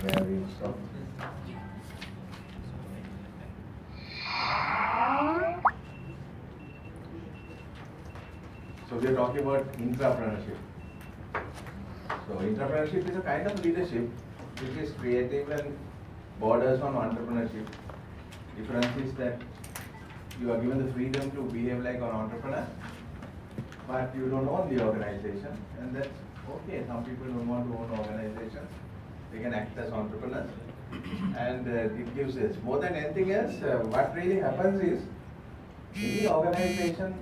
where we stop. So we are talking about intrapreneurship. So entrepreneurship is a kind of leadership which is creative and borders on entrepreneurship. Difference is that you are given the freedom to behave like an entrepreneur, but you don't own the organization, and that's okay. Some people don't want to own organizations. They can act as entrepreneurs, and it gives us more than anything else. What really happens is any organization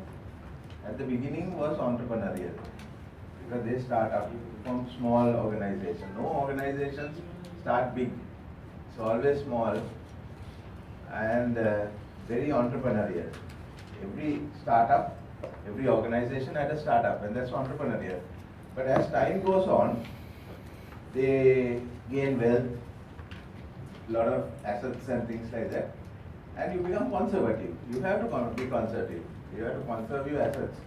at the beginning was entrepreneurial because they start up from small organization. No organizations start big. It's always small and very entrepreneurial. Every startup, every organization had a startup, and that's entrepreneurial. But as time goes on, they gain wealth, a lot of assets and things like that, and you become conservative. You have to be conservative. You have to conserve your assets.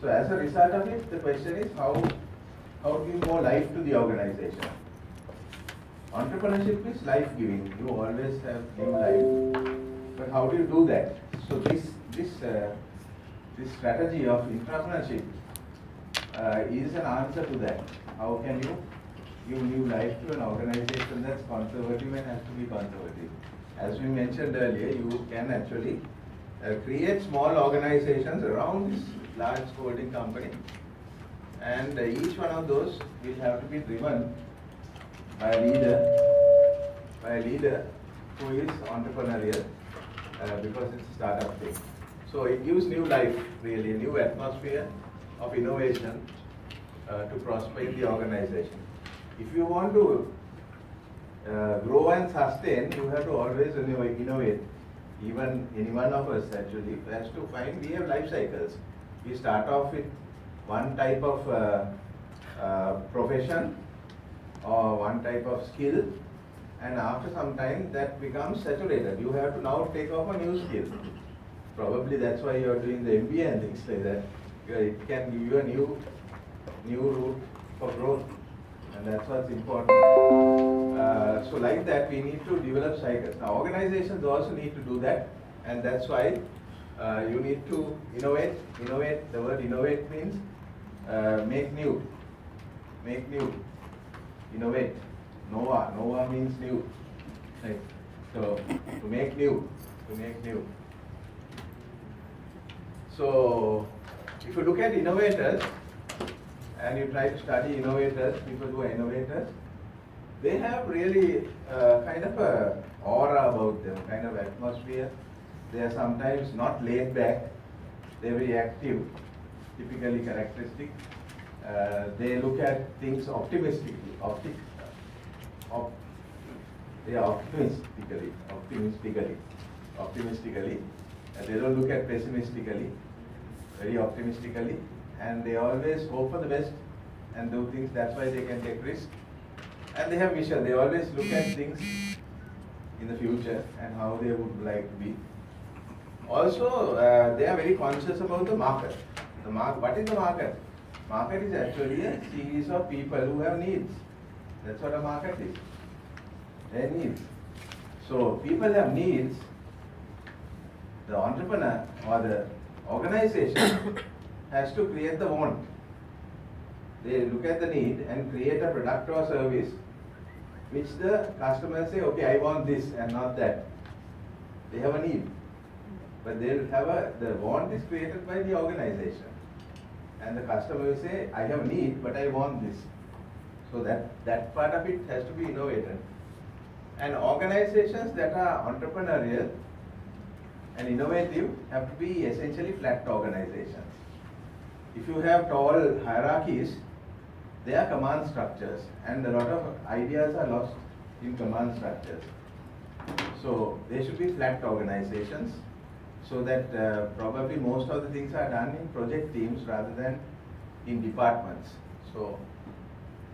So as a result of it, the question is how do you give life to the organization? Entrepreneurship is life-giving. You always have new life. But how do you do that? So this strategy of entrepreneurship is an answer to that. How can you give new life to an organization that's conservative and has to be conservative? As we mentioned earlier, you can actually create small organizations around this large holding company, and each one of those will have to be driven by a leader who is entrepreneurial because it's a startup thing. So it gives new life, really, a new atmosphere of innovation to prosper in the organization. If you want to grow and sustain, you have to always innovate. Even any one of us actually has to find, we have life cycles. We start off with one type of profession or one type of skill, and after some time that becomes saturated. You have to now take off a new skill. Probably that's why you are doing the MBA and things like that. It can give you a new route for growth, and that's what's important. So like that, we need to develop cycles. Now organizations also need to do that, and that's why you need to innovate. Innovate, the word innovate means make new, innovate. Nova means new. Right. So to make new. So if you look at innovators and you try to study innovators, people who are innovators, they have really kind of a aura about them, kind of atmosphere. They are sometimes not laid back. They are very active, typically characteristic. They look at things optimistically. They are optimistically. They don't look at pessimistically, very optimistically, and they always hope for the best and do things. That's why they can take risks. And they have vision. They always look at things in the future and how they would like to be. Also, they are very conscious about the market. What is the market? Market is actually a series of people who have needs. That's what a market is. Their needs. So people have needs. The entrepreneur or the organization has to create the want. They look at the need and create a product or service which the customers say, okay, I want this and not that. They have a need. But they'll have the want is created by the organization. And the customer will say, I have a need, but I want this. So that part of it has to be innovated. And organizations that are entrepreneurial and innovative have to be essentially flat organizations. If you have tall hierarchies, they are command structures, and a lot of ideas are lost in command structures. So they should be flat organizations, so that probably most of the things are done in project teams rather than in departments. So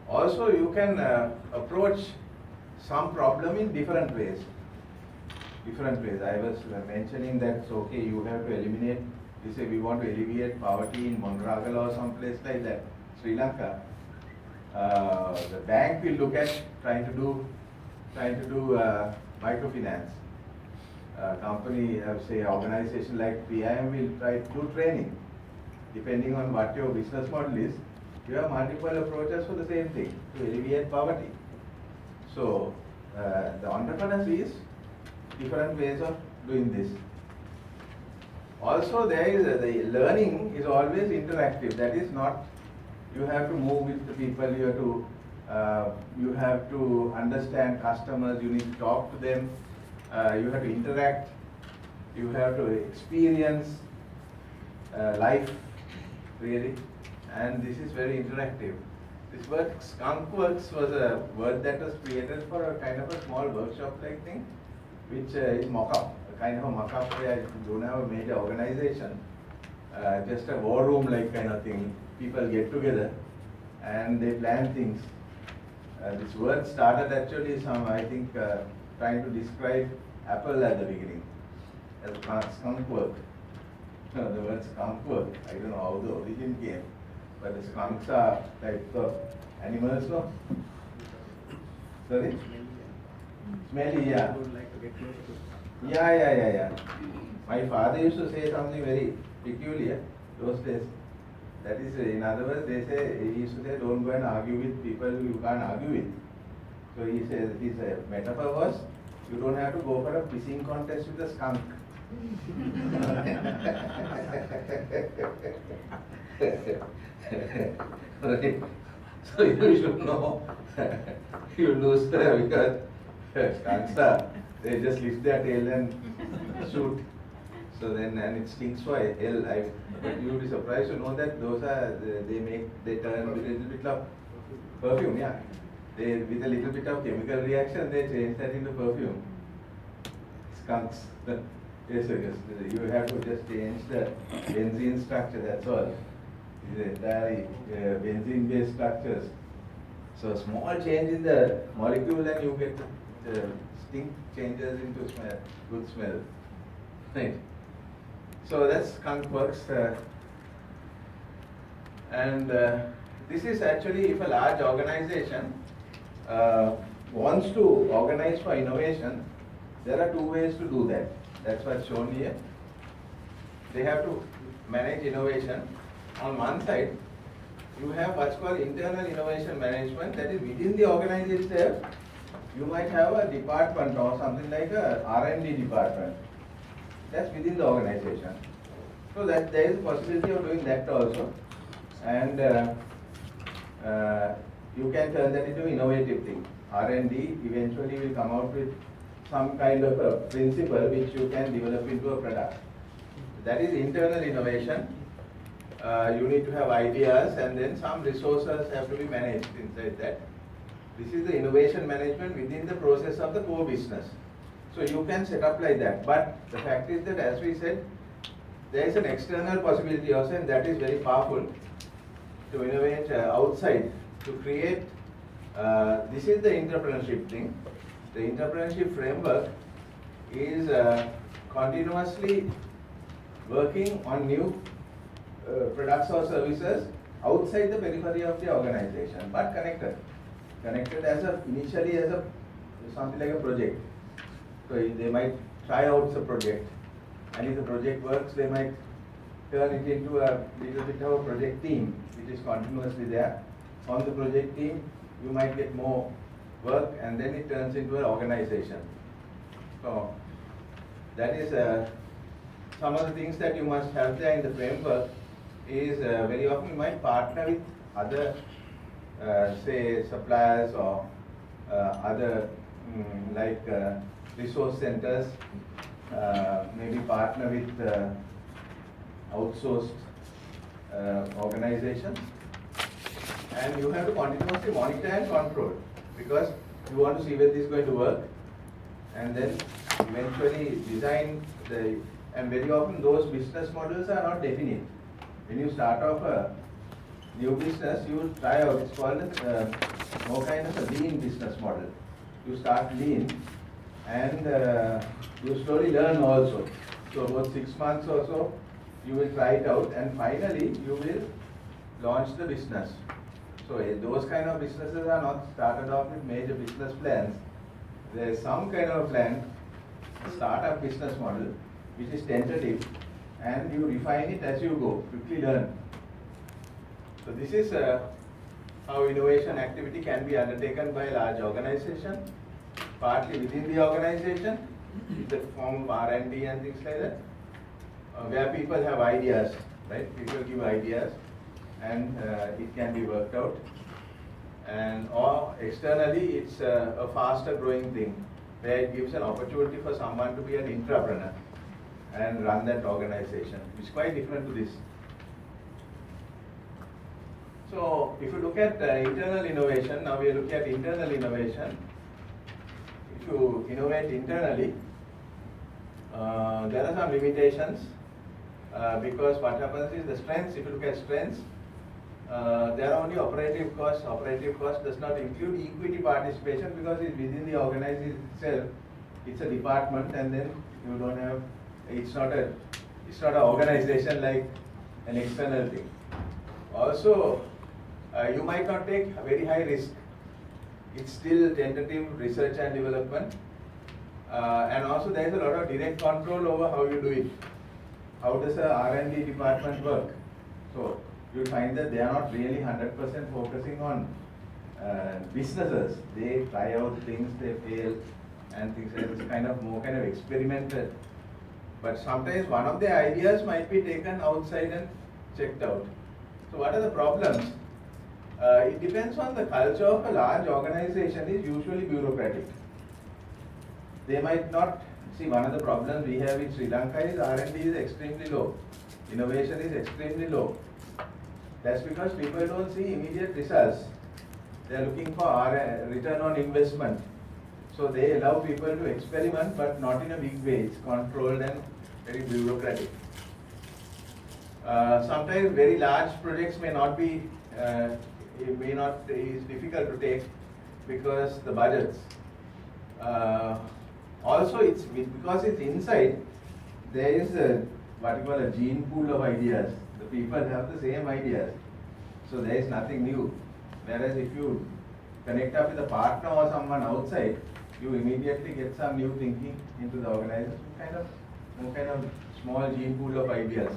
also you can approach some problem in different ways. I was mentioning that, so okay, you have to eliminate, you say we want to alleviate poverty in Mondragala or some place like that, Sri Lanka. The bank will look at trying to do trying to do microfinance. Company, say organization like PIM will try to do training. Depending on what your business model is, you have multiple approaches for the same thing, to alleviate poverty. So, the entrepreneurs is different ways of doing this. Also, there is the learning is always interactive. That is not, you have to move with the people, you have to understand customers, you need to talk to them, you have to interact, you have to experience life really, and this is very interactive. This word skunk works was a word that was created for a kind of a small workshop like thing, which is mock-up, a kind of a mock-up where you don't have a major organization, just a war room like kind of thing. People get together and they plan things. This word started actually I think, trying to describe Apple at the beginning as skunk work. The word skunk work, I don't know how the origin came, but the skunks are types of animals, no? Sorry? Smelly, yeah. Yeah. My father used to say something very peculiar those days. That is, in other words, he used to say, don't go and argue with people you can't argue with. So he says, his metaphor was, you don't have to go for a pissing contest with a skunk. Right. So you should know, you lose because skunks they just lift their tail and shoot. So then, and it stinks for hell. But you will be surprised to know that those are, they turn with a little bit of perfume, yeah. With a little bit of chemical reaction, they change that into perfume. Skunks. Yes, you have to just change the benzene structure, that's all. These entire benzene-based structures. So small change in the molecule and you get the stink changes into smell, good smell. Right. So that's skunk works. And this is actually, if a large organization wants to organize for innovation, there are two ways to do that. That's what's shown here. They have to manage innovation. On one side, you have what's called internal innovation management, that is within the organization itself. You might have a department or something like a R&D department. That's within the organization. So that there is a possibility of doing that also. And you can turn that into innovative thing. R&D eventually will come out with some kind of a principle which you can develop into a product. That is internal innovation. You need to have ideas and then some resources have to be managed inside that. This is the innovation management within the process of the core business. So you can set up like that. But the fact is that, as we said, there is an external possibility also, and that is very powerful, to innovate outside, to create, this is the entrepreneurship thing. The entrepreneurship framework is continuously working on new products or services outside the periphery of the organization, but connected. Connected initially as something like a project. So they might try out the project, and if the project works, they might turn it into a little bit of a project team, which is continuously there. On the project team, you might get more work, and then it turns into an organization. So that is some of the things that you must have there in the framework. Is very often you might partner with other, say, suppliers or other like resource centers, maybe partner with outsourced organizations, and you have to continuously monitor and control, because you want to see whether this is going to work, and then eventually design and very often those business models are not definite. When you start off a new business, you try out, it's called more kind of a lean business model. You start lean and you slowly learn also. So about 6 months or so, you will try it out, and finally you will launch the business. So those kind of businesses are not started off with major business plans. there is some kind of plan, a startup business model, which is tentative, and you refine it as you go, quickly learn. So this is how innovation activity can be undertaken by a large organization, partly within the organization, in the form of R&D and things like that, where people have ideas, right? People give ideas, and it can be worked out. And or externally, it's a faster growing thing, where it gives an opportunity for someone to be an entrepreneur and run that organization, which is quite different to this. So if you look at internal innovation, now we are looking at internal innovation. If you innovate internally, there are some limitations because what happens is the strengths, if you look at strengths, there are only operative costs. Operative cost does not include equity participation because it's within the organization itself. It's a department, and then you don't have. It's not an organization like an external thing. Also, you might not take a very high risk. It's still tentative research and development, and also there is a lot of direct control over how you do it. How does a R&D department work? So you'll find that they are not really 100% focusing on businesses. They try out things, they fail, and things like it's kind of experimental. But sometimes one of the ideas might be taken outside and checked out. So what are the problems? It depends on the culture of a large organization is usually bureaucratic. They might not, see, one of the problems we have in Sri Lanka is R&D is extremely low. Innovation is extremely low. That's because people don't see immediate results. They are looking for return on investment. So they allow people to experiment, but not in a big way. It's controlled and very bureaucratic. Sometimes very large projects may not be, it's difficult to take because the budgets. Also, it's because it's inside, there is what you call a gene pool of ideas. The people have the same ideas, so there is nothing new. Whereas if you connect up with a partner or someone outside, you immediately get some new thinking into the organization, kind of small gene pool of ideas.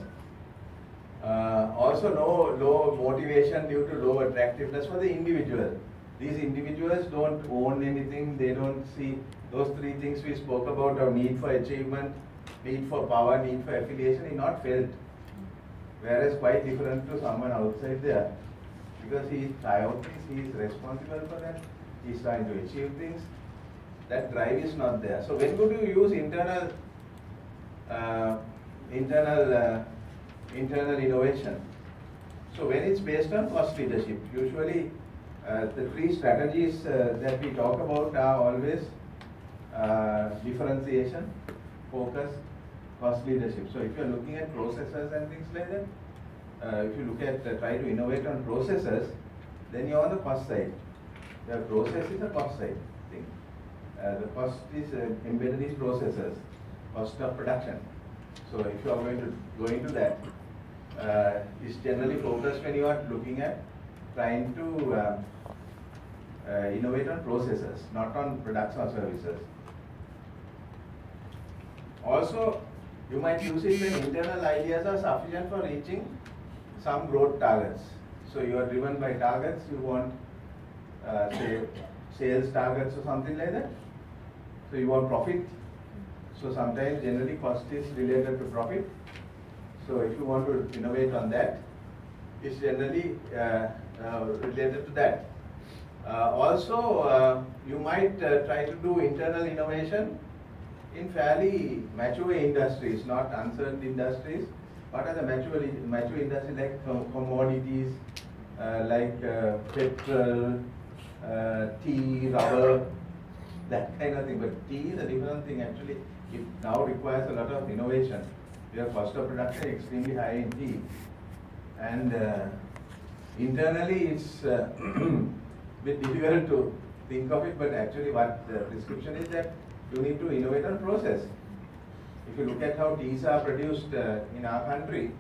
Also, low motivation due to low attractiveness for the individual. These individuals don't own anything. They don't see those three things we spoke about: our need for achievement, need for power, need for affiliation, is not felt. Whereas quite different to someone outside there, because he is trying out things, he is responsible for that, he is trying to achieve things. That drive is not there. So when would you use internal innovation? So when it's based on cost leadership, usually the three strategies that we talk about are always differentiation, focus, cost leadership. So if you're looking at processes and things like that, if you look at try to innovate on processes, then you're on the cost side. The process is a cost side thing. The cost is embedded in processes, cost of production. So if you are going to go into that, it's generally focused when you are looking at trying to innovate on processes, not on products or services. Also, you might use it when internal ideas are sufficient for reaching some growth targets. So you are driven by targets, you want say sales targets or something like that. So you want profit. So sometimes generally cost is related to profit. So if you want to innovate on that, it's generally related to that. Also, you might try to do internal innovation in fairly mature industries, not uncertain industries. What are the mature industries like commodities, like petrol, tea, rubber, that kind of thing. But tea is a different thing actually. It now requires a lot of innovation. Your cost of production is extremely high in tea. And internally it's a bit difficult to think of it, but actually what the prescription is that you need to innovate on process. If you look at how teas are produced in our country,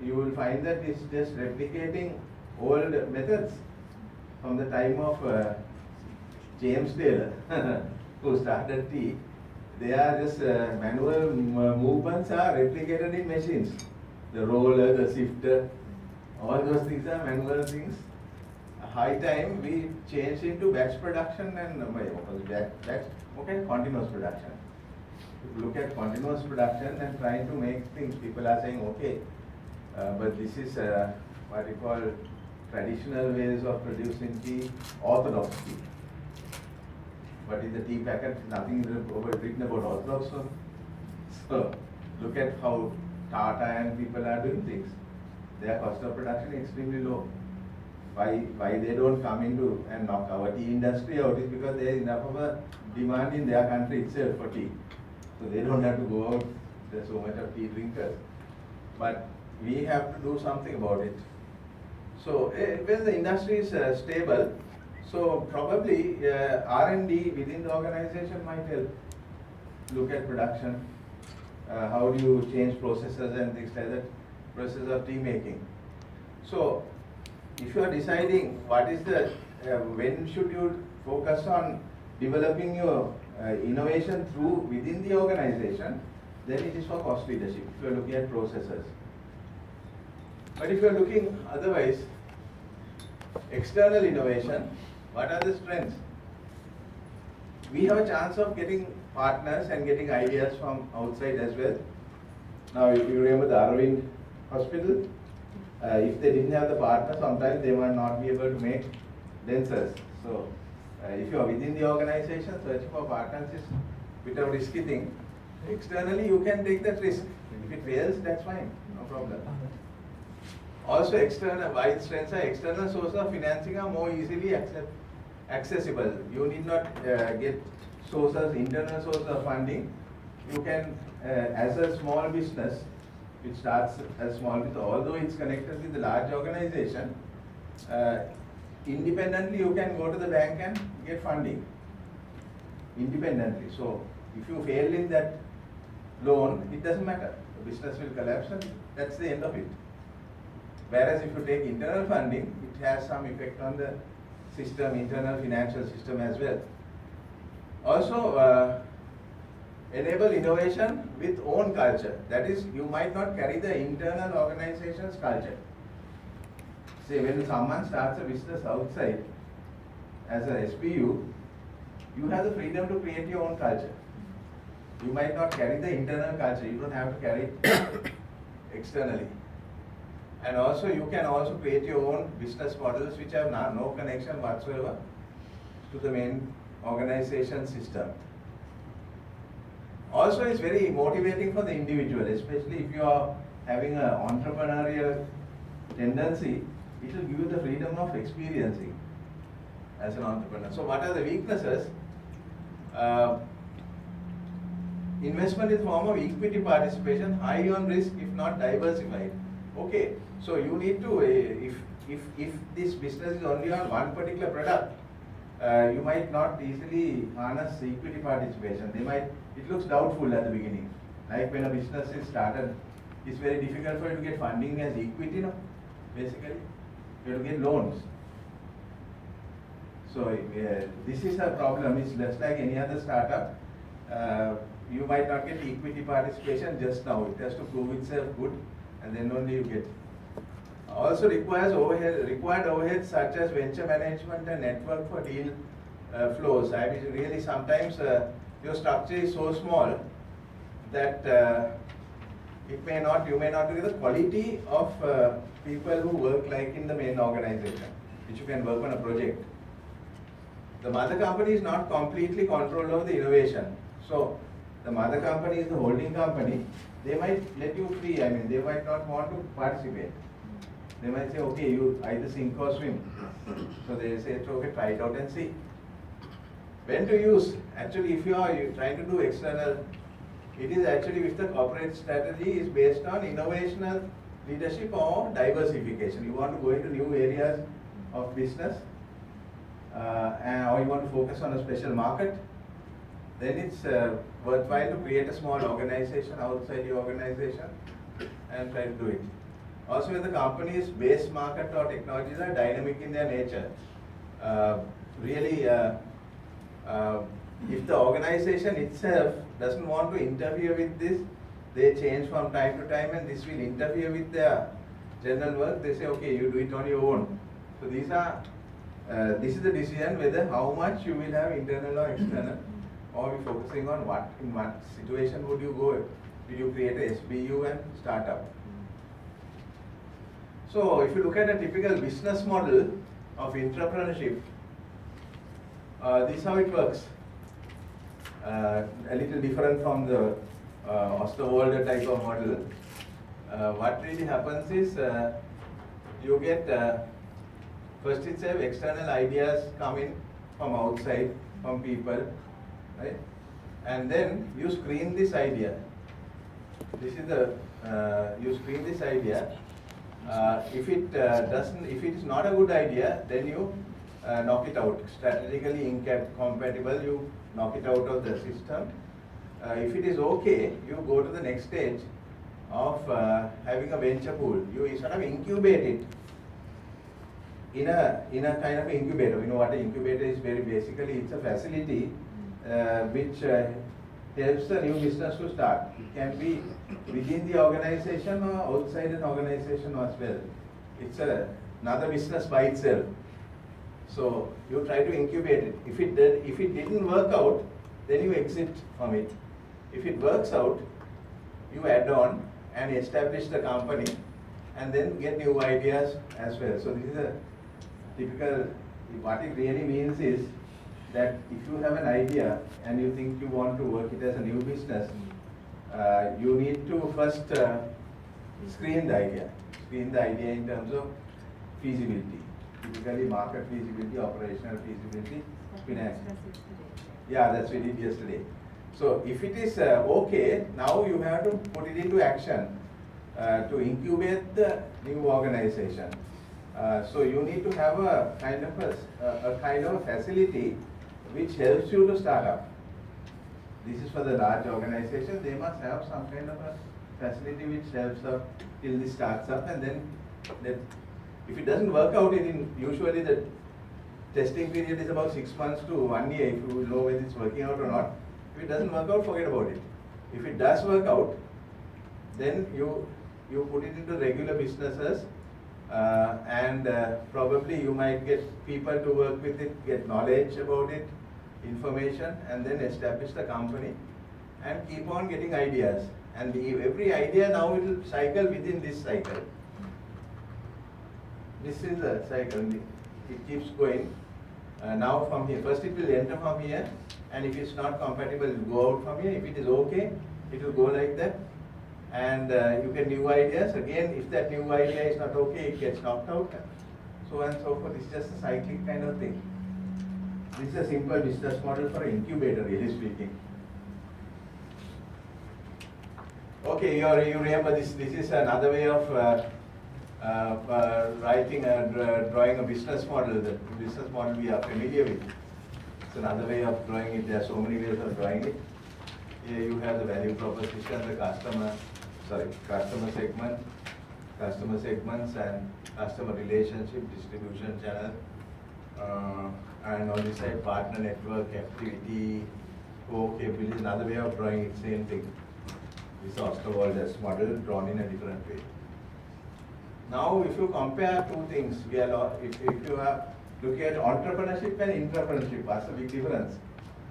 you will find that it's just replicating old methods from the time of James Taylor, who started tea, they are just manual movements are replicated in machines. The roller, the sifter, all those things are manual things. High time we change into batch production and continuous production. If you look at continuous production and trying to make things, people are saying, okay, but this is what we call traditional ways of producing tea, orthodox tea. But in the tea packet, nothing written about orthodox. So look at how Tata and people are doing things. Their cost of production is extremely low. Why they don't come into and knock our tea industry out is because there is enough of a demand in their country itself for tea. So they don't have to go out, there's so much of tea drinkers. But we have to do something about it. So when the industry is stable, so probably R&D within the organization might help. Look at production, how do you change processes and things like that, process of tea making. So if you are deciding what is the, when should you focus on developing your innovation through within the organization, then it is for cost leadership, if you are looking at processes. But if you are looking otherwise, external innovation, what are the strengths? We have a chance of getting partners and getting ideas from outside as well. Now if you remember the Aravind Hospital, if they didn't have the partner, sometimes they might not be able to make lenses. So if you are within the organization, searching for partners is a bit of a risky thing. Externally, you can take that risk. If it fails, that's fine, no problem. Also, external, why strengths are external sources of financing are more easily accessible. You need not get sources, internal sources of funding. You can, as a small business, which starts as small business, although it's connected with the large organization, independently you can go to the bank and get funding. Independently. So if you fail in that loan, it doesn't matter. The business will collapse and that's the end of it. Whereas if you take internal funding, it has some effect on the system, internal financial system as well. Also, enable innovation with own culture. That is, you might not carry the internal organization's culture. Say when someone starts a business outside as an SPU, you have the freedom to create your own culture. You might not carry the internal culture, you don't have to carry it externally. And also you can also create your own business models which have no connection whatsoever to the main organization system. Also, it's very motivating for the individual, especially if you are having an entrepreneurial tendency, it will give you the freedom of experiencing as an entrepreneur. So what are the weaknesses? Investment in the form of equity participation, high on risk if not diversified. Okay, so you need to, if this business is only on one particular product, you might not easily harness equity participation. It looks doubtful at the beginning. Like when a business is started, it's very difficult for you to get funding as equity, no? Basically, you have to get loans. So this is a problem. It's just like any other startup. You might not get equity participation just now. It has to prove itself good, and then only you get. Also required overheads such as venture management and network for deal flows. I mean, really sometimes your structure is so small that you may not get the quality of people who work like in the main organization, which you can work on a project. The mother company is not completely controlled over the innovation. So the mother company is the holding company. They might let you free. I mean, they might not want to participate. They might say, okay, you either sink or swim. So they say, okay, try it out and see. When to use? Actually, if you are trying to do external, it is actually if the corporate strategy is based on innovational leadership or diversification. You want to go into new areas of business, or you want to focus on a special market, then it's worthwhile to create a small organization outside your organization and try to do it. Also, when the company's base market or technologies are dynamic in their nature, really If the organization itself doesn't want to interfere with this, they change from time to time and this will interfere with their general work. They say, okay, you do it on your own. So these are, this is the decision whether how much you will have internal or external, or be focusing on in what situation would you go. Will you create a SBU and start up? So if you look at a typical business model of entrepreneurship, this is how it works. A little different from the Osterwalder type of model. What really happens is you get first itself external ideas come in from outside, from people, right? And then you screen this idea. This is the you screen this idea. If it if it is not a good idea, then you knock it out. Strategically incompatible, you knock it out of the system. If it is okay, you go to the next stage of having a venture pool. You sort of incubate it in a kind of incubator. You know what an incubator is? Very basically, it's a facility which helps a new business to start. It can be within the organization or outside an organization as well. It's another business by itself. So you try to incubate it. If it didn't work out, then you exit from it. If it works out, you add on and establish the company and then get new ideas as well. So this is a typical, what it really means is that if you have an idea and you think you want to work it as a new business, you need to first screen the idea. Screen the idea in terms of feasibility. Typically market feasibility, operational feasibility, finance. Yeah, that's what we did yesterday. So if it is okay, now you have to put it into action to incubate the new organization. So you need to have a kind of facility which helps you to start up. This is for the large organization. They must have some kind of a facility which helps up till this starts up, and then if it doesn't work out, usually the testing period is about 6 months to 1 year if you know whether it's working out or not. If it doesn't work out, forget about it. If it does work out, then you put it into regular businesses and probably you might get people to work with it, get knowledge about it, information, and then establish the company and keep on getting ideas. And every idea now it will cycle within this cycle. This is the cycle. It keeps going. Now from here, first it will enter from here, and if it's not compatible, it will go out from here. If it is okay, it will go like that. And you get new ideas. Again, if that new idea is not okay, it gets knocked out. So on and so forth. It's just a cyclic kind of thing. This is a simple business model for an incubator, really speaking. Okay, you remember this. This is another way of writing and drawing a business model. The business model we are familiar with. It's another way of drawing it. There are so many ways of drawing it. Here you have the value proposition, the customer segments, and customer relationship, distribution channel, and on this side partner network, activity, co-capability. Another way of drawing it, same thing. This Osterwalder's model drawn in a different way. Now, if you compare two things, if you are looking at entrepreneurship and intrapreneurship, what's the big difference?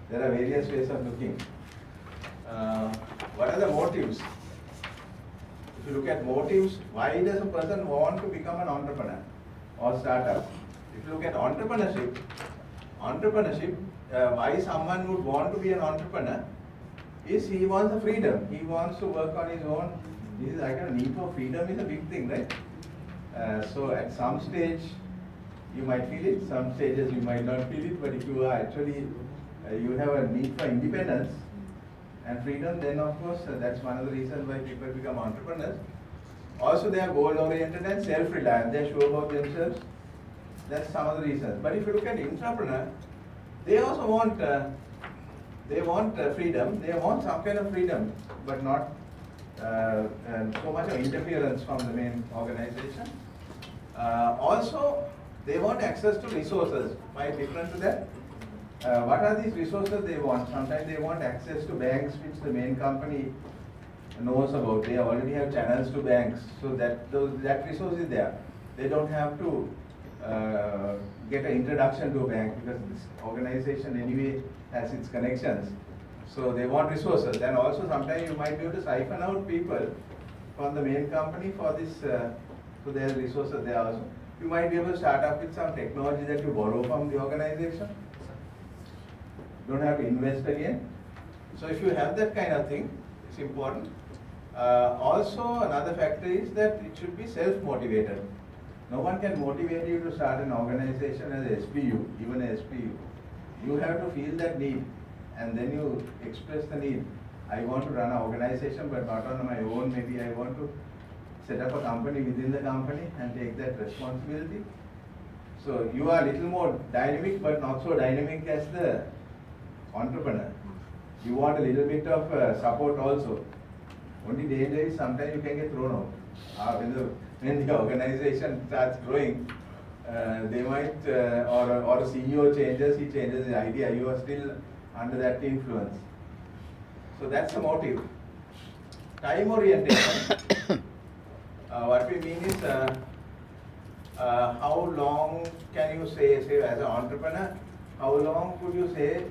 There are various ways of looking. What are the motives? If you look at motives, why does a person want to become an entrepreneur or startup? If you look at entrepreneurship, why someone would want to be an entrepreneur is he wants the freedom. He wants to work on his own. This is like a need for freedom is a big thing, right? So at some stage you might feel it, some stages you might not feel it, but if you are actually, you have a need for independence and freedom, then of course that's one of the reasons why people become entrepreneurs. Also they are goal oriented and self-reliant, they are sure about themselves. That's some of the reasons. But if you look at entrepreneur, they also want freedom, they want some kind of freedom, but not so much of interference from the main organization. Also, they want access to resources. Quite different to that. what are these resources they want? Sometimes they want access to banks which the main company knows about. They already have channels to banks, so that resource is there. They don't have to get an introduction to a bank because this organization anyway has its connections. So they want resources, and also sometimes you might be able to siphon out people from the main company for this. So there are resources there also. You might be able to start up with some technology that you borrow from the organization. Don't have to invest again. So if you have that kind of thing, it's important. Also, another factor is that it should be self-motivated. No one can motivate you to start an organization as a SPU, even a SPU. You have to feel that need, and then you express the need. I want to run an organization, but not on my own. Maybe I want to set up a company within the company and take that responsibility. So you are a little more dynamic, but not so dynamic as the entrepreneur. You want a little bit of support also. Only danger is sometimes you can get thrown out. When the organization starts growing, they might, or a CEO changes, he changes his idea, you are still under that influence. So that's the motive. Time orientation. What we mean is, how long can you say as an entrepreneur, how long could you say,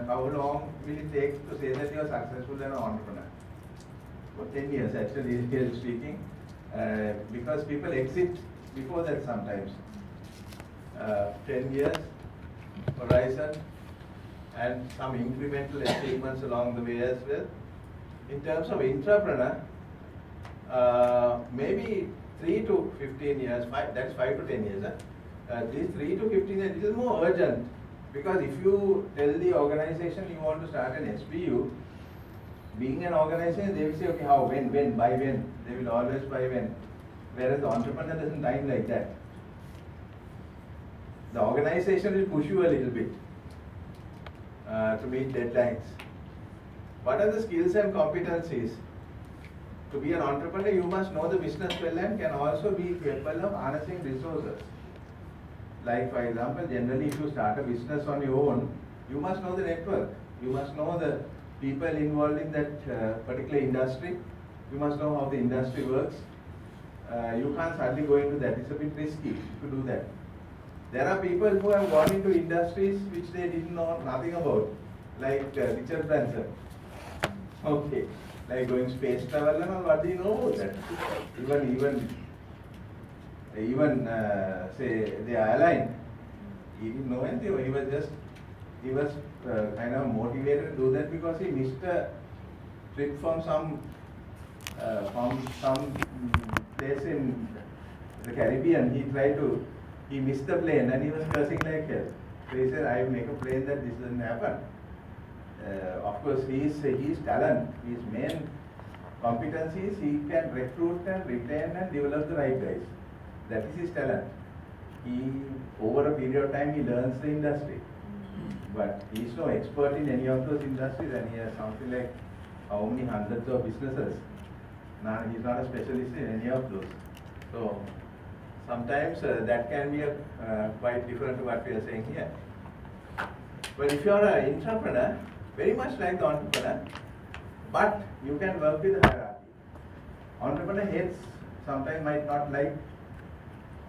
how long will it take to say that you are successful as an entrepreneur? For 10 years actually, really speaking, because people exit before that sometimes. 10 years horizon and some incremental achievements along the way as well. In terms of entrepreneur, maybe 3 to 15 years, that's 5 to 10 years. These 3 to 15 years, it is more urgent, because if you tell the organization you want to start an SPU, being an organization, they will say, okay, how, when, by when? They will always by when. Whereas the entrepreneur doesn't time like that. The organization will push you a little bit to meet deadlines. What are the skills and competencies? To be an entrepreneur, you must know the business well and can also be capable of harnessing resources. Like for example, generally if you start a business on your own, you must know the network. You must know the people involved in that particular industry. You must know how the industry works. You can't suddenly go into that. It's a bit risky to do that. There are people who have gone into industries which they didn't know nothing about, like Richard Branson. Okay, like going space travel and all. What do you know about that? Even say the airline, he didn't know anything. He was kind of motivated to do that because he missed a trip from some place in the Caribbean. He missed the plane and he was cursing like hell. So he said, I make a plane that this doesn't happen. Of course, his talent, his main competency is he can recruit and retain and develop the right guys. That is his talent. Over a period of time, he learns the industry. But he is no expert in any of those industries, and he has something like how many hundreds of businesses. Now, he is not a specialist in any of those. So, sometimes that can be quite different to what we are saying here. But if you are an entrepreneur, very much like the entrepreneur, but you can work with the hierarchy. Entrepreneur hates, sometimes might not like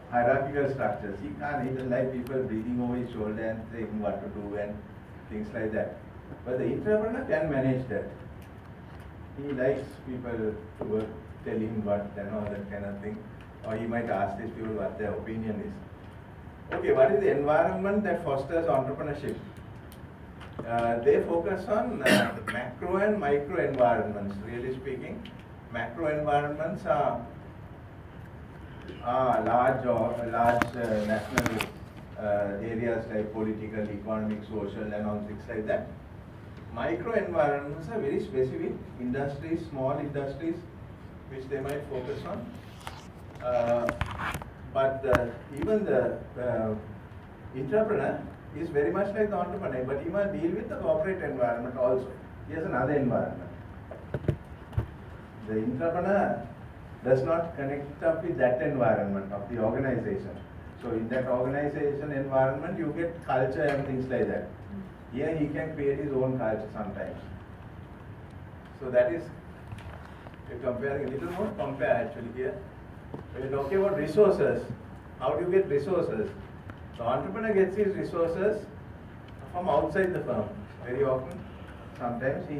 hierarchical structures. He doesn't like people breathing over his shoulder and saying what to do and things like that. But the entrepreneur can manage that. He likes people to work, tell him what and all that kind of thing. Or he might ask these people what their opinion is. Okay, what is the environment that fosters entrepreneurship? They focus on macro and micro environments, really speaking. Macro environments are large national areas like political, economic, social and all things like that. Micro environments are very specific industries, small industries, which they might focus on. But even the entrepreneur is very much like the entrepreneur, but he must deal with the corporate environment also. He has another environment. The entrepreneur does not connect up with that environment of the organization. So in that organization environment, you get culture and things like that. Here he can create his own culture sometimes. So that is, we're comparing a little more, compare actually here. When you're talking about resources, how do you get resources? The entrepreneur gets his resources from outside the firm very often. Sometimes he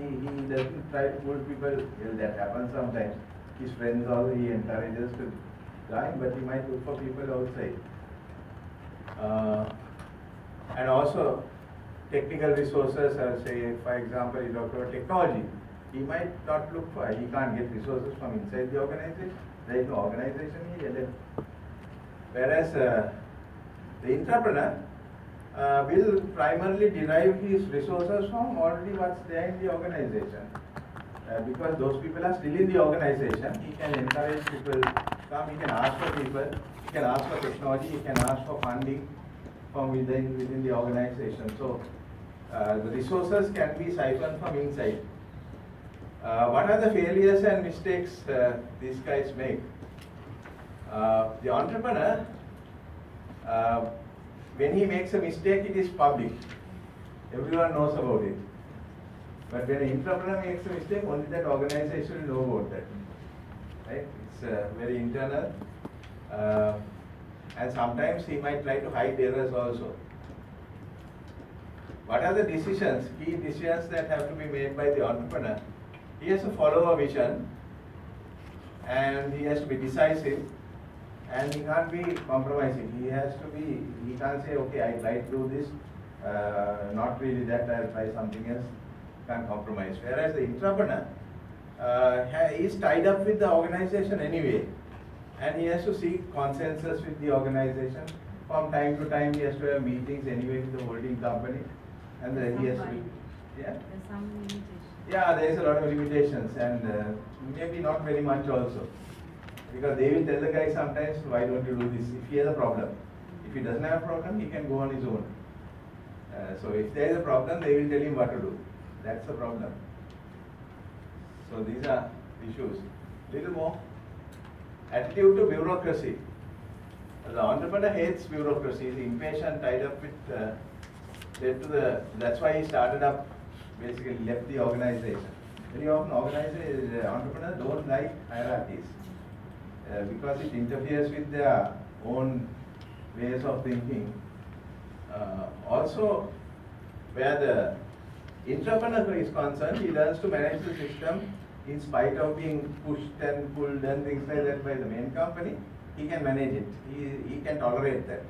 doesn't try to pull people, well, that happens sometimes. His friends also he encourages to join, but he might look for people outside. And also technical resources, say for example, you talk about technology. He might not look for, he can't get resources from inside the organization. There is no organization here. Whereas the entrepreneur will primarily derive his resources from already what's there in the organization. Because those people are still in the organization, he can encourage people to come, he can ask for people, he can ask for technology, he can ask for funding from within the organization. So the resources can be siphoned from inside. What are the failures and mistakes these guys make? The entrepreneur, when he makes a mistake, it is public. Everyone knows about it. But when an entrepreneur makes a mistake, only that organization will know about that. Right? It's very internal. And sometimes he might try to hide errors also. What are the decisions, key decisions that have to be made by the entrepreneur? He has to follow a vision, and he has to be decisive, and he can't be compromising. He has to be, he can't say, okay, I try to do this, not really that, I'll try something else. Can't compromise. Whereas the entrepreneur is tied up with the organization anyway, and he has to seek consensus with the organization. From time to time, he has to have meetings anyway with the holding company, and he has to be, yeah. There's some limitations. Yeah, there is a lot of limitations, and maybe not very much also. Because they will tell the guy sometimes, why don't you do this, if he has a problem. If he doesn't have a problem, he can go on his own. So if there is a problem, they will tell him what to do. That's the problem. So these are issues. Little more. Attitude to bureaucracy. The entrepreneur hates bureaucracy. He's impatient, tied up with, that's why he started up, basically left the organization. Very often entrepreneurs don't like hierarchies because it interferes with their own ways of thinking. Also, where the entrepreneur is concerned, he learns to manage the system in spite of being pushed and pulled and things like that by the main company. He can manage it. He can tolerate that.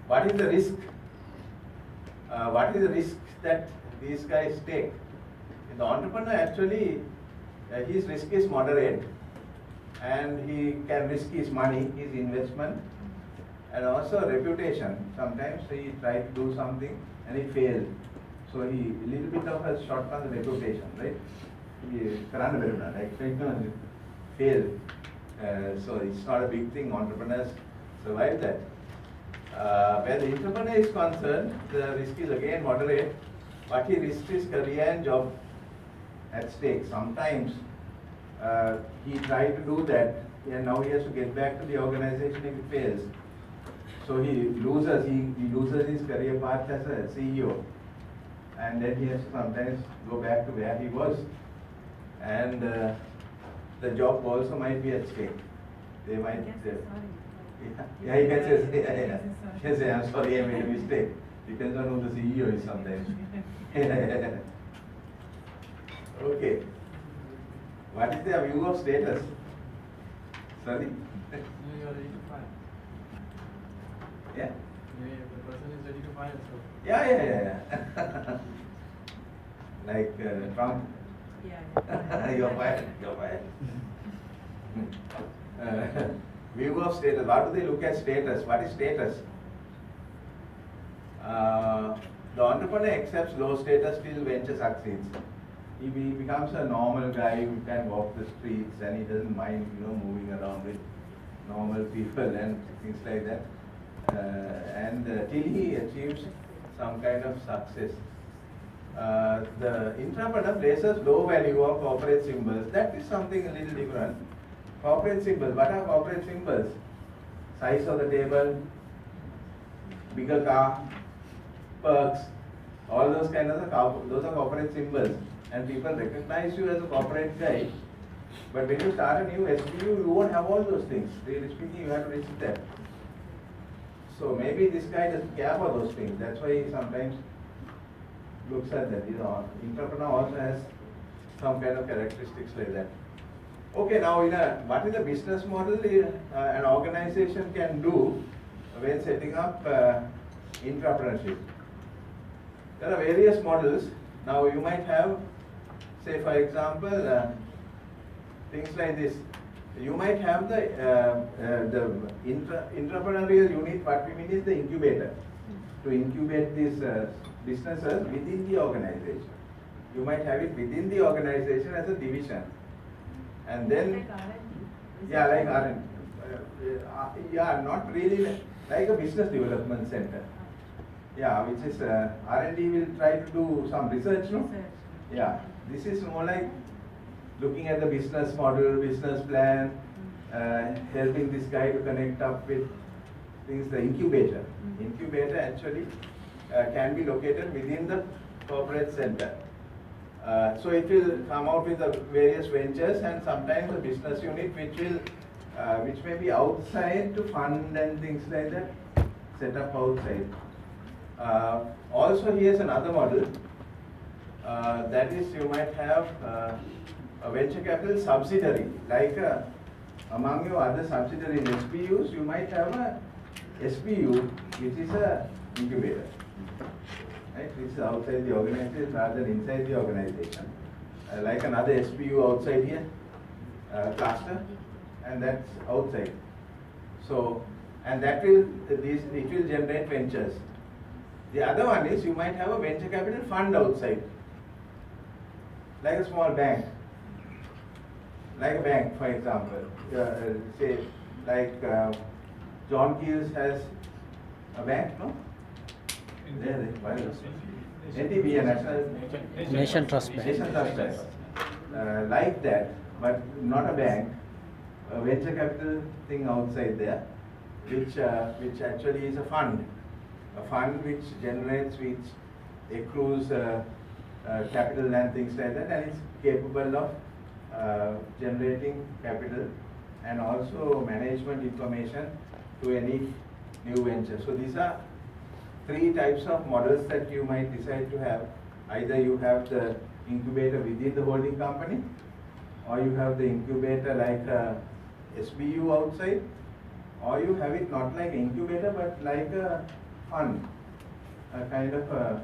What is the risk? What is the risk that these guys take? The entrepreneur actually, his risk is moderate, and he can risk his money, his investment, and also reputation. Sometimes he tried to do something and he failed. So he a little bit of a shot on the reputation, right? He failed. So it's not a big thing. Entrepreneurs survive that. Where the entrepreneur is concerned, the risk is again moderate, but he risks his career and job at stake. Sometimes he tried to do that, and now he has to get back to the organization if it fails. So he loses his career path as a CEO, and then he has to sometimes go back to where he was, and the job also might be at stake. They might say, yeah, he can say, he can say, I'm sorry, I made a mistake. Depends on who the CEO is sometimes. Okay. What is their view of status? Sorry? You are ready to fire. Yeah? The person is ready to fire, so. Yeah. Like Trump. Yeah. You're fired. View of status. What do they look at status? What is status? The entrepreneur accepts low status till venture succeeds. He becomes a normal guy who can walk the streets, and he doesn't mind, moving around with normal people and things like that. And till he achieves some kind of success. The entrepreneur places low value on corporate symbols. That is something a little different. Corporate symbols. What are corporate symbols? Size of the table, bigger car, perks. All those kind of those are corporate symbols, and people recognize you as a corporate guy. But when you start a new SBU, you won't have all those things. Really speaking, you have to reach that. So maybe this guy doesn't care for those things. That's why he sometimes looks at that. Entrepreneur also has some kind of characteristics like that. Okay, now what is the business model an organization can do when setting up entrepreneurship? There are various models. Now you might have, say for example, things like this. You might have the entrepreneurial unit. What we mean is the incubator, to incubate these businesses within the organization. You might have it within the organization as a division, and then Like R&D? yeah, like R&D. Yeah, not really like a business development center. Yeah, which is R&D will try to do some research, no? Research. Yeah, this is more like looking at the business model, business plan, helping this guy to connect up with things. The incubator. Incubator actually can be located within the corporate center. So it will come out with the various ventures, and sometimes a business unit which may be outside to fund and things like that, set up outside. Also here's another model, that is you might have a venture capital subsidiary, like among your other subsidiary SBUs, you might have a SBU which is a incubator, right? Which is outside the organization rather than inside the organization. Like another SBU outside here, cluster, and that's outside. So, and that will, it will generate ventures. The other one is you might have a venture capital fund outside, like a small bank. Like a bank, for example, say like John Keels has a bank, no? NTB, National Nation Trust Bank. Nation Trust Bank. Like that, but not a bank, a venture capital thing outside there, which actually is a fund which generates, which accrues capital and things like that, and it's capable of generating capital and also management information to any new venture. So these are three types of models that you might decide to have. Either you have the incubator within the holding company, or you have the incubator like a SBU outside, or you have it not like an incubator but like a fund, a kind of a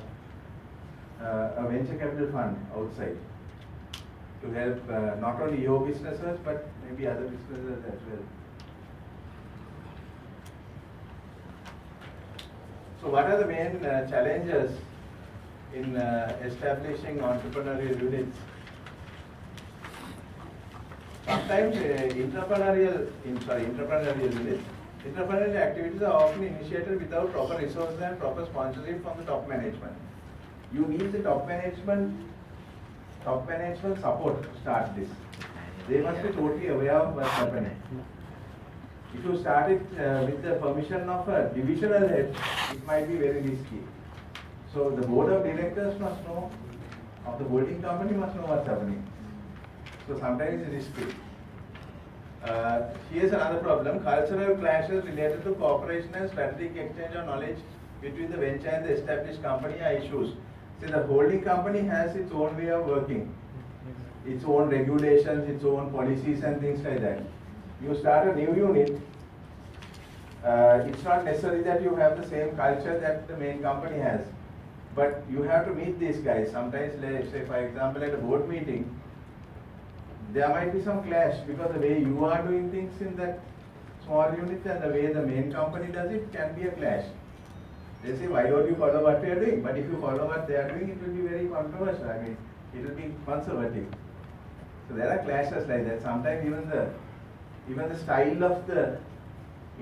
venture capital fund outside, to help not only your businesses but maybe other businesses as well. So what are the main challenges in establishing entrepreneurial units? Sometimes entrepreneurial units, entrepreneurial activities are often initiated without proper resources and proper sponsorship from the top management. You need the top management support to start this. They must be totally aware of what's happening. If you start it with the permission of a divisional head, it might be very risky. So the board of directors must know, of the holding company must know what's happening. So sometimes it's risky. Here's another problem: cultural clashes related to cooperation and strategic exchange of knowledge between the venture and the established company are issues. See, the holding company has its own way of working, its own regulations, its own policies and things like that. You start a new unit, it's not necessary that you have the same culture that the main company has, but you have to meet these guys. Sometimes, let's say for example at a board meeting, there might be some clash because the way you are doing things in that small unit and the way the main company does it can be a clash. They say, why don't you follow what we are doing? But if you follow what they are doing, it will be very controversial. I mean, it will be conservative. So there are clashes like that. Sometimes even the style of the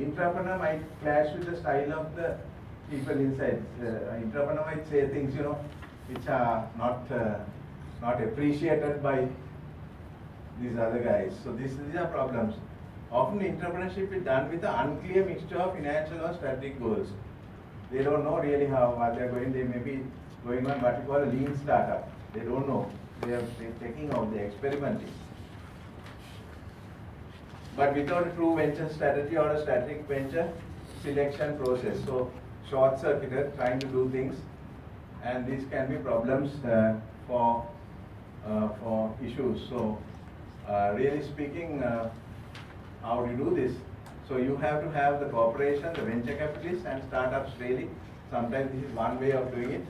entrepreneur might clash with the style of the people inside. The entrepreneur might say things, which are not appreciated by these other guys. So these are problems. Often entrepreneurship is done with an unclear mixture of financial or strategic goals. They don't know really what they are going. They may be going on what we call a lean startup. They don't know. They're taking out, they're experimenting. But without a true venture strategy or a strategic venture selection process. So short-circuited, trying to do things, and these can be problems for issues. So really speaking, how do you do this? So you have to have the corporation, the venture capitalists and startups really. Sometimes this is one way of doing it.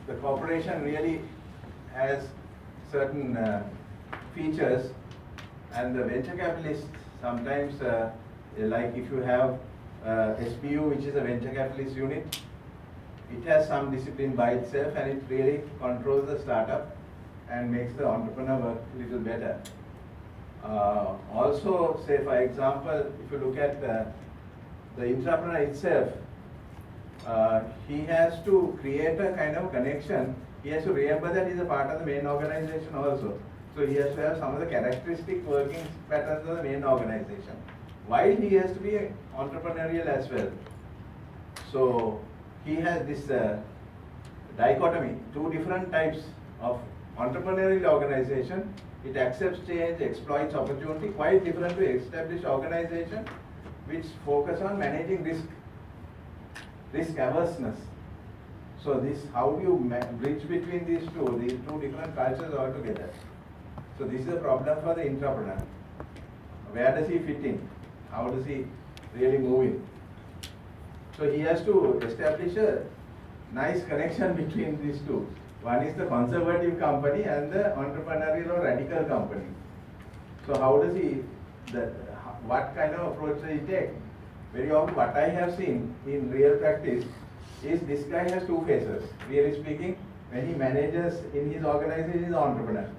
The corporation really has certain features, and the venture capitalists sometimes, like if you have SPU, which is a venture capitalist unit, it has some discipline by itself, and it really controls the startup and makes the entrepreneur work a little better. Also, say for example, if you look at the entrepreneur itself, he has to create a kind of connection. He has to remember that he's a part of the main organization also. So he has to have some of the characteristic working patterns of the main organization, while he has to be entrepreneurial as well. So he has this dichotomy, two different types of entrepreneurial organization. It accepts change, exploits opportunity, quite different to established organization which focus on managing risk averseness. So this, how do you bridge between these two different cultures altogether? So this is a problem for the entrepreneur. Where does he fit in? How does he really move in? So he has to establish a nice connection between these two. One is the conservative company and the entrepreneurial or radical company. So how does he, what kind of approach does he take? Very often what I have seen in real practice is this guy has two faces. Really speaking, when he manages in his organization, he's an entrepreneur.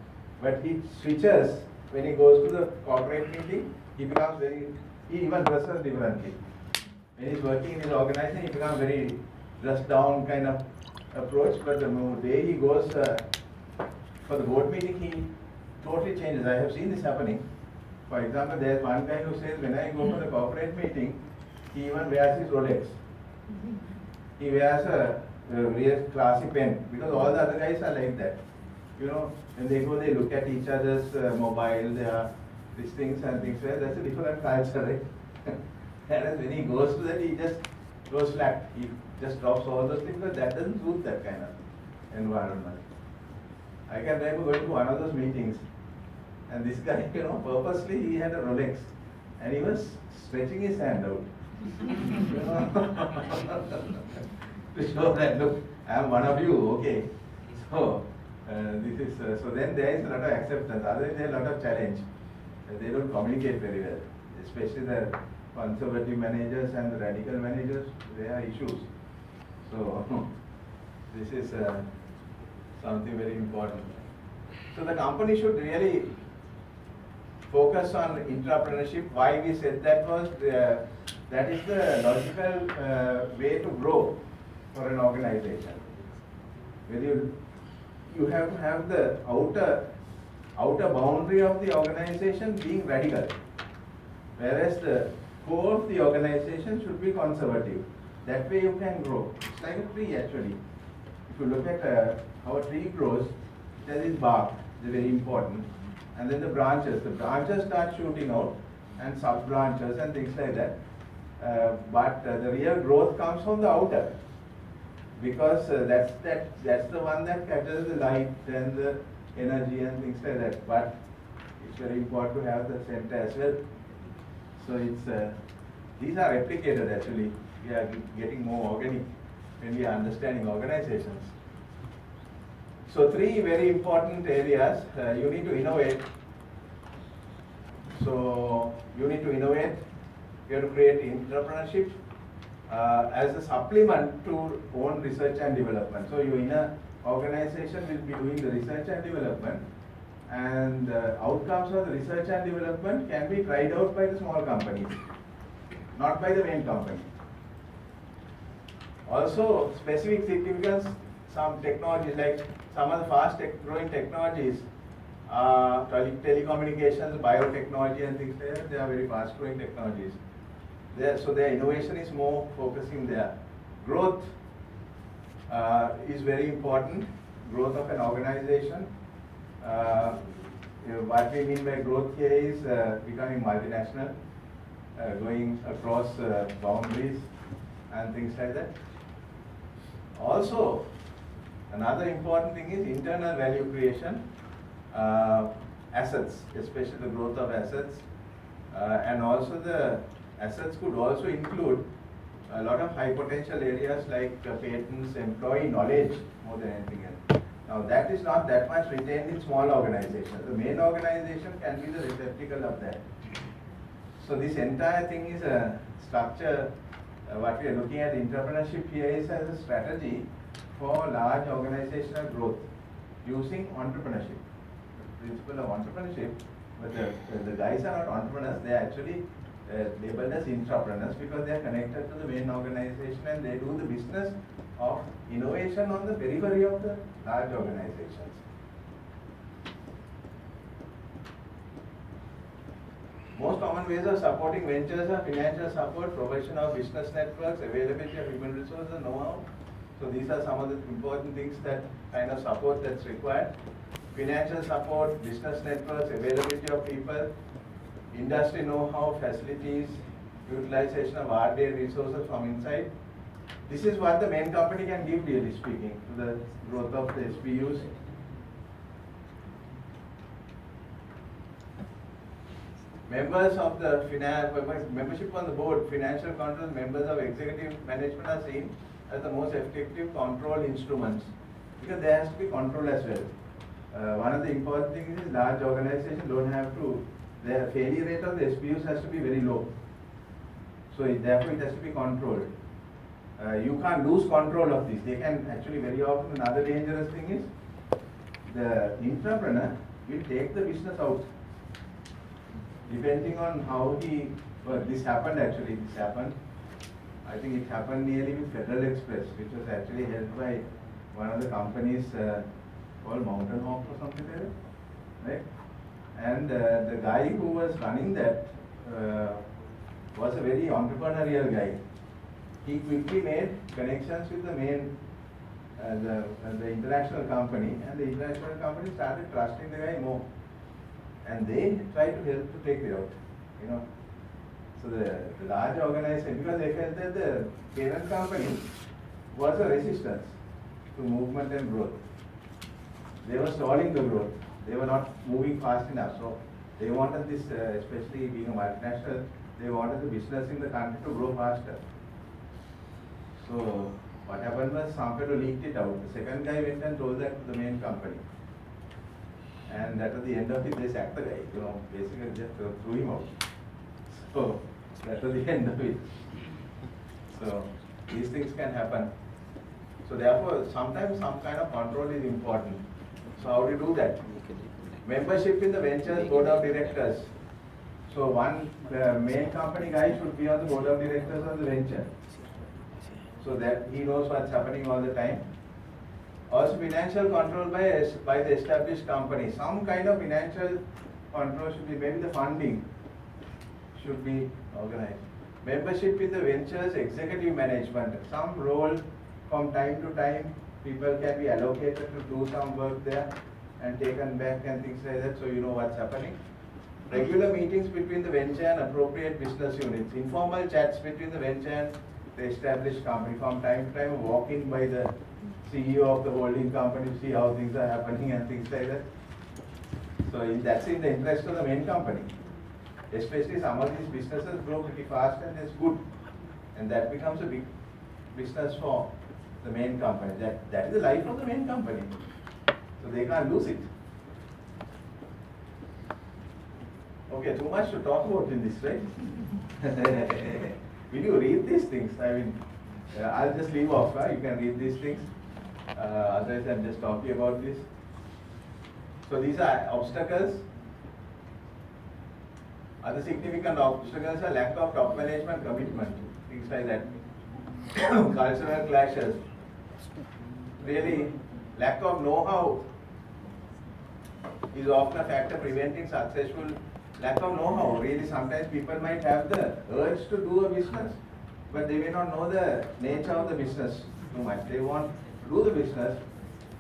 But he switches when he goes to the corporate meeting, he becomes he even dresses differently. When he's working in his organization, he becomes very dressed down kind of approach, but the day he goes for the board meeting, he totally changes. I have seen this happening. For example, there's one guy who says, when I go for the corporate meeting, he even wears his Rolex. He wears a real classy pen, because all the other guys are like that. You know, when they go, they look at each other's mobile, these things and things. That's a different culture, right? Whereas when he goes to that, he just goes flat. He just drops all those things, but that doesn't suit that kind of environment. I can remember going to one of those meetings, and this guy, you know, purposely he had a Rolex, and he was stretching his hand out. You know, to show that, look, I am one of you, okay. So, this is, so then there is a lot of acceptance, otherwise there is a lot of challenge. They don't communicate very well, especially the conservative managers and the radical managers, they are issues. So this is something very important. So the company should really focus on entrepreneurship. Why we said that was, that is the logical way to grow for an organization. When you have to have the outer boundary of the organization being radical, whereas the core of the organization should be conservative. That way you can grow. It's like a tree actually. If you look at how a tree grows, there is bark, it's very important. And then the branches start shooting out, and sub-branches and things like that. But the real growth comes from the outer, because that's the one that captures the light and the energy and things like that. But it's very important to have the center as well. So it's these are replicated actually. We are getting more organic when we are understanding organizations. So three very important areas. You need to innovate. So you need to innovate. You have to create entrepreneurship as a supplement to own research and development. So your inner organization will be doing the research and development, and outcomes of the research and development can be tried out by the small companies, not by the main company. Also, specific significance, some technologies, like some of the fast growing technologies, telecommunications, biotechnology and things like that, they are very fast growing technologies. So their innovation is more focusing there. Growth, is very important. Growth of an organization. What we mean by growth here is becoming multinational, going across boundaries and things like that. Also, another important thing is internal value creation, assets, especially the growth of assets, and also the assets could also include a lot of high potential areas like patents, employee knowledge more than anything else. Now that is not that much retained in small organizations. The main organization can be the receptacle of that. So this entire thing is a structure. What we are looking at entrepreneurship here is as a strategy for large organizational growth using entrepreneurship. The principle of entrepreneurship, but the guys are not entrepreneurs, they are actually labeled as intrapreneurs because they are connected to the main organization and they do the business of innovation on the periphery of the large organizations. Most common ways of supporting ventures are financial support, provision of business networks, availability of human resources and know-how. So these are some of the important things that kind of support that's required. Financial support, business networks, availability of people, industry know-how, facilities, utilization of R&D resources from inside. This is what the main company can give, really speaking, to the growth of the SBUs. Members of the membership on the board, financial control, members of executive management are seen as the most effective control instruments because there has to be control as well. One of the important things is large organizations don't have to, their failure rate of the SBUs has to be very low. So therefore it has to be controlled. You can't lose control of this. They can actually very often, another dangerous thing is the entrepreneur will take the business out. Depending on how he, well, this happened. I think it happened nearly with Federal Express, which was actually held by one of the companies called Mountain Hawk or something like that, right? And the guy who was running that was a very entrepreneurial guy. He quickly made connections with the main, the international company, and the international company started trusting the guy more. And they tried to help to take it out, you know. So the large organization, because they felt that the parent company was a resistance to movement and growth. They were stalling the growth. They were not moving fast enough. So they wanted this, especially being a multinational, they wanted the business in the country to grow faster. So what happened was somebody leaked it out. The second guy went and told that to the main company. And that was the end of it, they sacked the guy, you know, basically just threw him out. So that was the end of it. So these things can happen. So therefore, sometimes some kind of control is important. So how do you do that? Membership in the ventures board of directors. So one main company guy should be on the board of directors of the venture. So that he knows what's happening all the time. Also financial control by the established company. Some kind of financial control should be, maybe the funding should be organized. Membership in the ventures executive management. Some role from time to time, people can be allocated to do some work there and taken back and things like that, so you know what's happening. Regular meetings between the venture and appropriate business units. Informal chats between the venture and the established company. From time to time, walking by the CEO of the holding company to see how things are happening and things like that. So that's in the interest of the main company. Especially some of these businesses grow pretty fast and it's good. And that becomes a big business for the main company. That is the life of the main company. So they can't lose it. Okay, too much to talk about in this, right? Will you read these things? I mean, I'll just leave off, right? You can read these things. Otherwise, I'm just talking about this. So these are obstacles. Other significant obstacles are lack of top management commitment, things like that. Cultural clashes. Really, lack of know-how is often a factor preventing successful. Lack of know-how. Really, sometimes people might have the urge to do a business, but they may not know the nature of the business too much. They want do the business,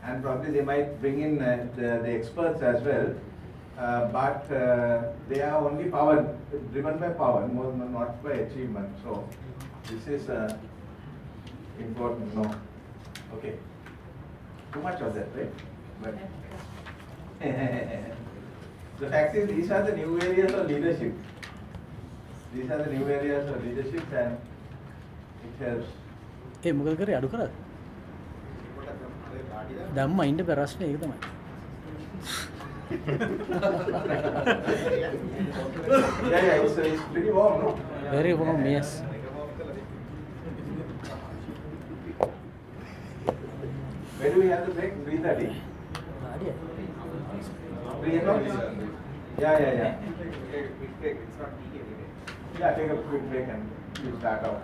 and probably they might bring in the experts as well. But they are only driven by power, not by achievement. So this is important. No, okay. Too much of that, right? But the fact is, these are the new areas of leadership. These are the new areas of leadership, and it helps. ඒ මොකද කරේ අඩු කරාද? ධම්ම ඉන්න ප්‍රශ්නේ ඒක තමයි. Yeah, it's pretty warm, no? Very warm, yes. Where do we have the break? 3:30? 3 o'clock? Yeah. Yeah, take a quick break and you start out.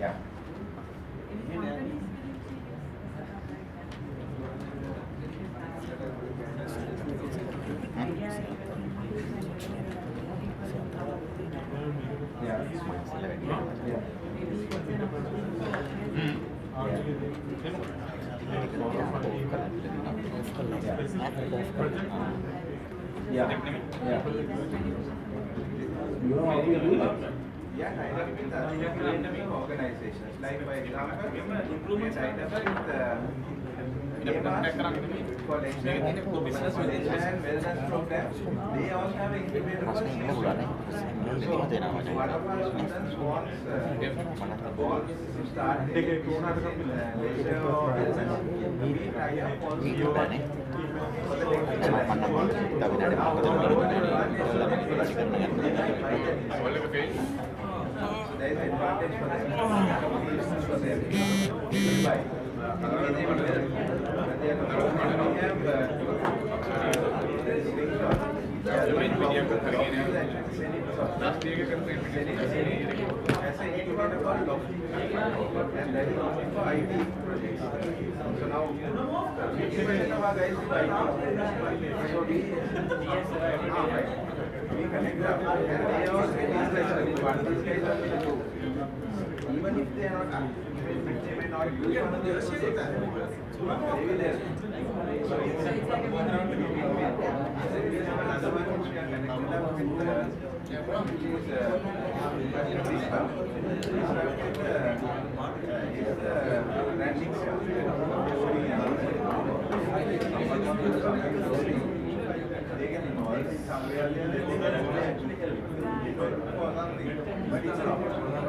Yeah. Yeah. You know how we do that? Yeah, tied up with academic organizations. Like, for example, we are tied up with for business and wellness programs. They also have incubator for sales. So, one of our students wants to start leisure or wellness. We tie up also for the so there is advantage for them, reasons for them. Why? When they are and that is only for IT projects. So now, 50% of our guys do IT. So we connect them, and they also release like what these guys are going to do. Even if they are not, they may not use one of the other projects, they will help. So it's another one which we are connecting up with, which is this one. This one is branding stuff. They can involve in some way or the other. They can actually help for something. But it's an opportunity.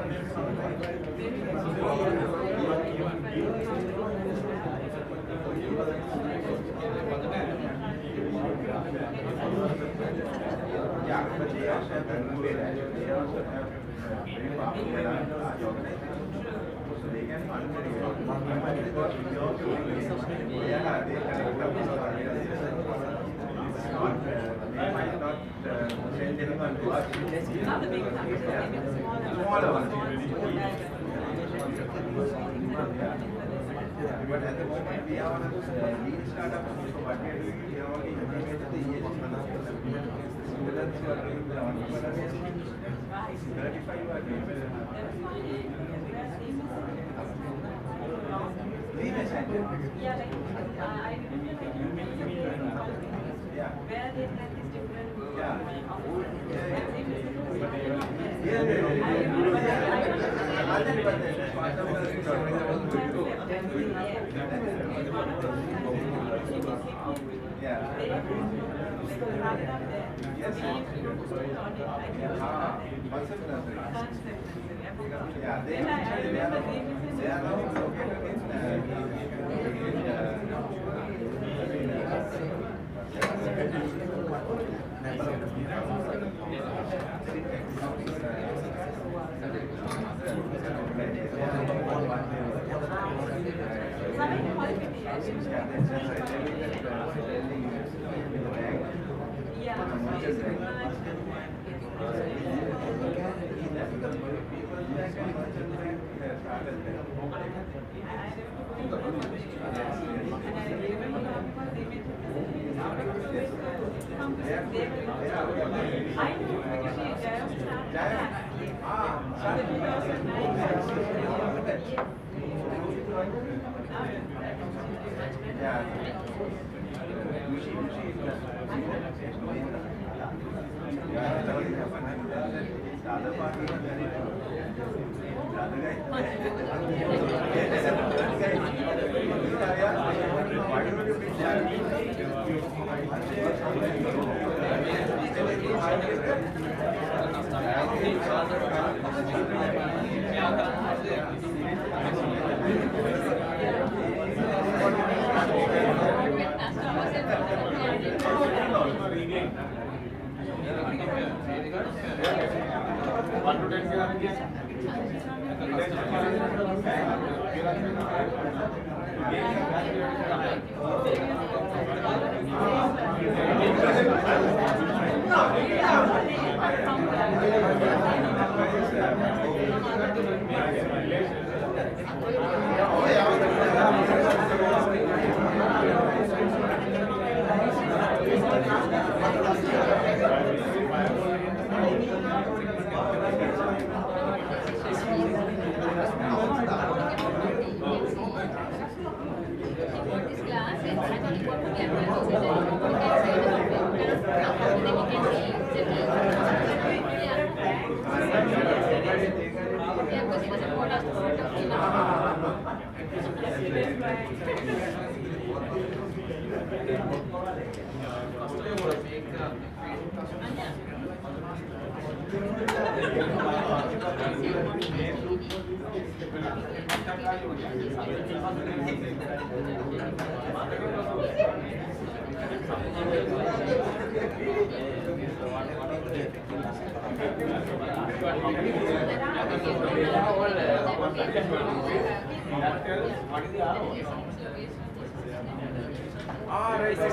Yeah, but they also have MBA. They also have very powerful and large organizations. So they can fund very well. Because we also they connect up with organizations. They might not send anyone to us. Not the big companies, maybe the smaller ones. But at the moment we are on a lean startup. So what we are doing, we are only implemented the ESG. Students who are doing the entrepreneurship, 35 are doing Lean center. Yeah, like I remember like Yeah. where they practice different. Yeah. They are now located I know because she Right,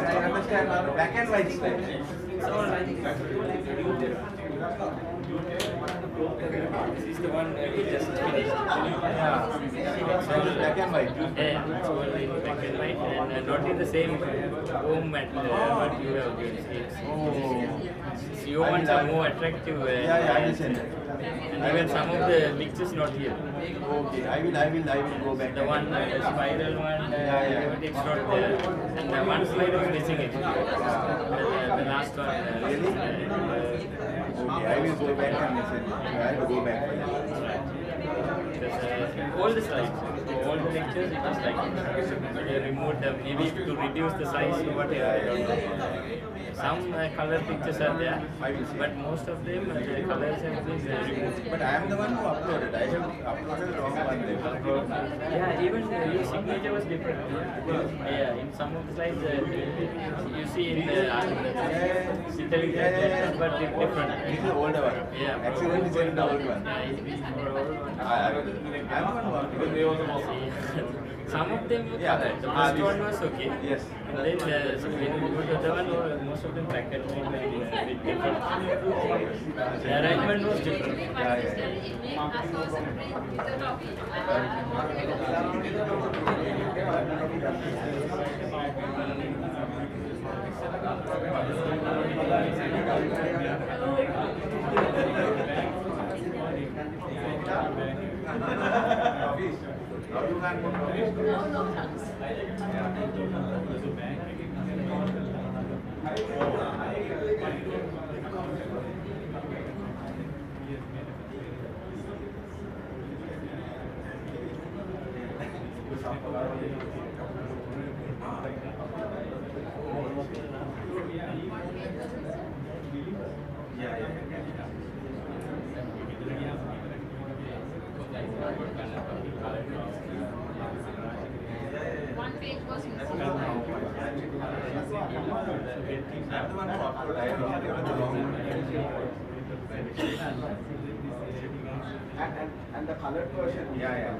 I understand. Black and white style. This is the one we just finished. Black and white. Yeah, it's only black and white and not in the same home at what you have been seeing. Your ones are more attractive. Yeah, I understand. And even some of the pictures not here. Okay, I will go back. The one, the spiral one, it's not there. And the one slide is missing it. The last one. Okay, I will go back and listen. I will go back for that. All the slides, all the lectures, it is like they removed them, maybe to reduce the size or whatever, I don't know. Some color pictures are there, but most of them, the colors have been removed. But I am the one who uploaded. I have uploaded the wrong one there. Yeah, even your signature was different. Yeah, in some of the slides, you see in the Italy, but different. This is the older one. Yeah. Accidentally sent the old one. Yeah, it is for old one. I am the one who uploaded. Some of them were Yeah. colored. The first one was okay. Yes. And then when you go to the one, most of them black and white and a bit different. The arrangement was different. Now you can put One page was missing. I'm the one who uploaded. I have uploaded the wrong one. And the colored version. Yeah.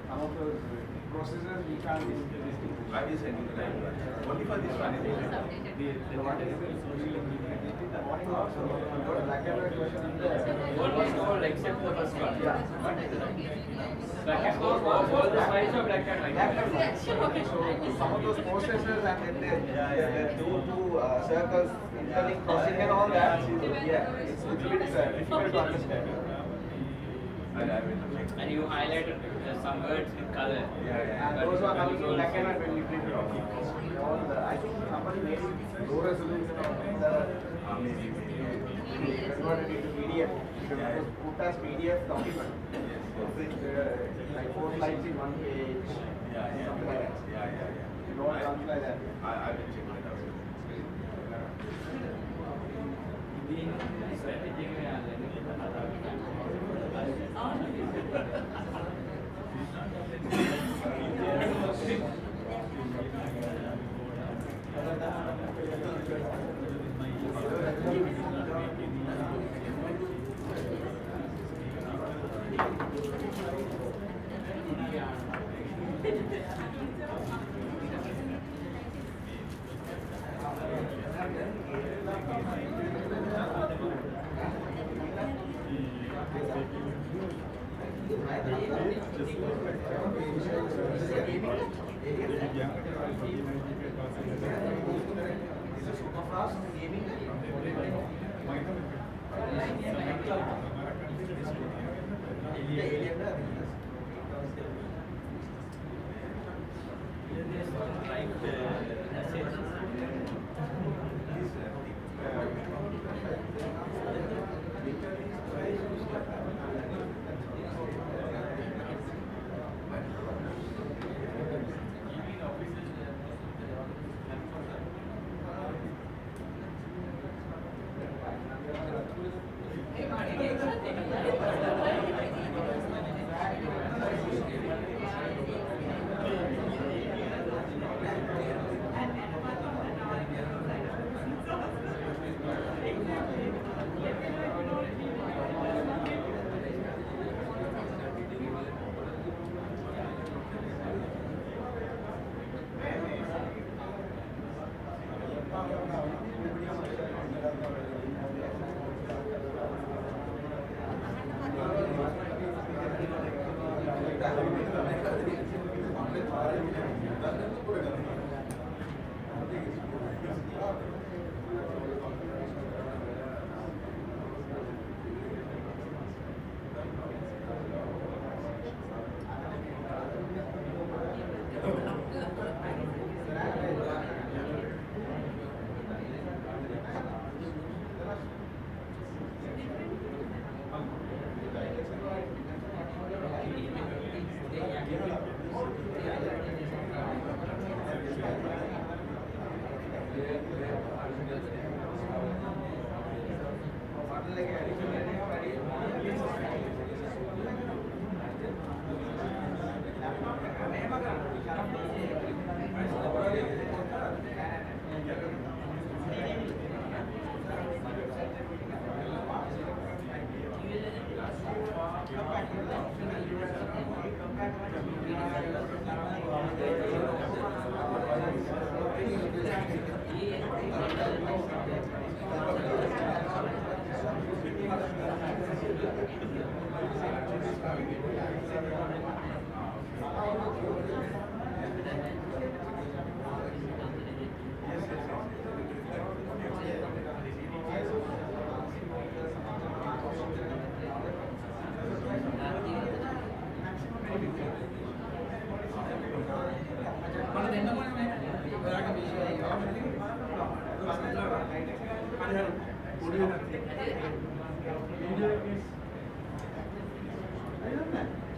Some of those processes we can't distinguish. I will send you the right one. Only for this one. The one is the morning also. The black and white version. Almost all except the first one. Yeah. Black and all the slides are black and white. Black and white. So some of those processors and then the two circles interlink crossing and all that. Yeah, it's a bit difficult to understand. And you highlighted some words with color. And those are coming in black and white when we print it off. All the, I think somebody made low resolution of the converted into PDF. Because put as PDF document. Like 4 slides in 1 page. Something like that. You don't want something like that. I will check that out. I don't know.